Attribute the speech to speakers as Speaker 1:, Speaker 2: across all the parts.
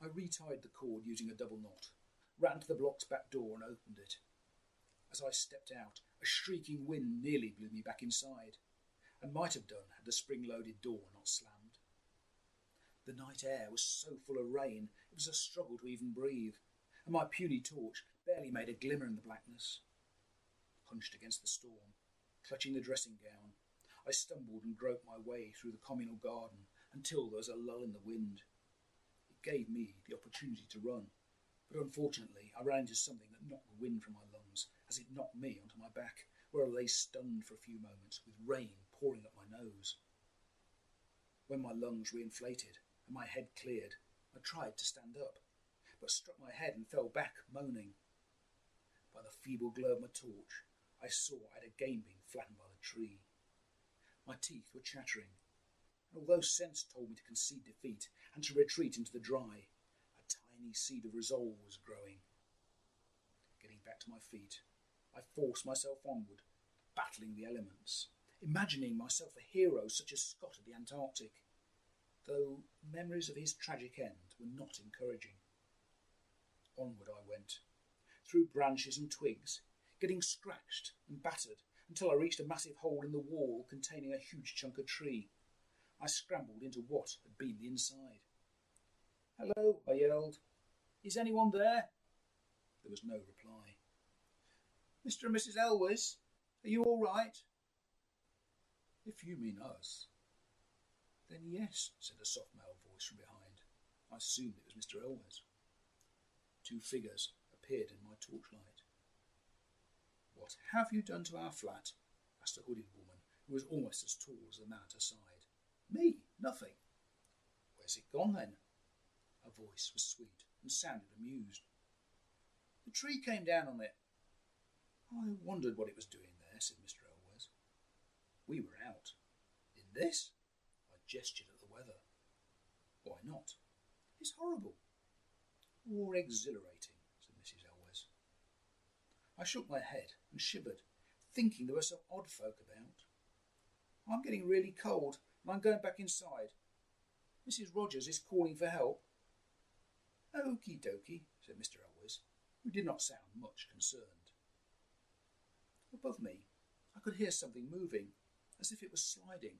Speaker 1: I retied the cord using a double knot, ran to the block's back door and opened it. As I stepped out, a shrieking wind nearly blew me back inside, and might have done had the spring-loaded door not slammed. The night air was so full of rain it was a struggle to even breathe, and my puny torch barely made a glimmer in the blackness. Hunched against the storm, clutching the dressing gown, I stumbled and groped my way through the communal garden until there was a lull in the wind. It gave me the opportunity to run, but unfortunately I ran into something that knocked the wind from my lungs as it knocked me onto my back, where I lay stunned for a few moments with rain pouring up my nose. When my lungs reinflated and my head cleared, I tried to stand up, but struck my head and fell back moaning. By the feeble glow of my torch, I saw I had again been flattened by the tree. My teeth were chattering, and although sense told me to concede defeat and to retreat into the dry, a tiny seed of resolve was growing. Getting back to my feet, I forced myself onward, battling the elements, imagining myself a hero such as Scott at the Antarctic, though memories of his tragic end were not encouraging. Onward I went, through branches and twigs, getting scratched and battered until I reached a massive hole in the wall containing a huge chunk of tree. I scrambled into what had been the inside. "Hello," I yelled. "Is anyone there?" There was no reply. "Mr. and Mrs. Elwes, are you all right?" "If you mean us." "Then yes," said a soft male voice from behind. I assumed it was Mr. Elwes. Two figures appeared in my torchlight. "What have you done to our flat?" asked a hooded woman who was almost as tall as the man at her side. "Me? Nothing." "Where's it gone then?" Her voice was sweet and sounded amused. "The tree came down on it." "I wondered what it was doing there," said Mr. Elwes. "We were out." "In this?" I gestured at the weather. "Why not?" "It's horrible." "Or exhilarating," said Mrs. Elwes. I shook my head and shivered, thinking there were some odd folk about. "I'm getting really cold and I'm going back inside. Mrs. Rogers is calling for help." "Okie dokie," said Mr. Elwes, who did not sound much concerned. Above me, I could hear something moving, as if it was sliding.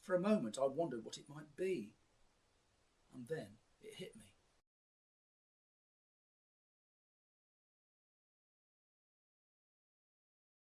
Speaker 1: For a moment I wondered what it might be, and then it hit me.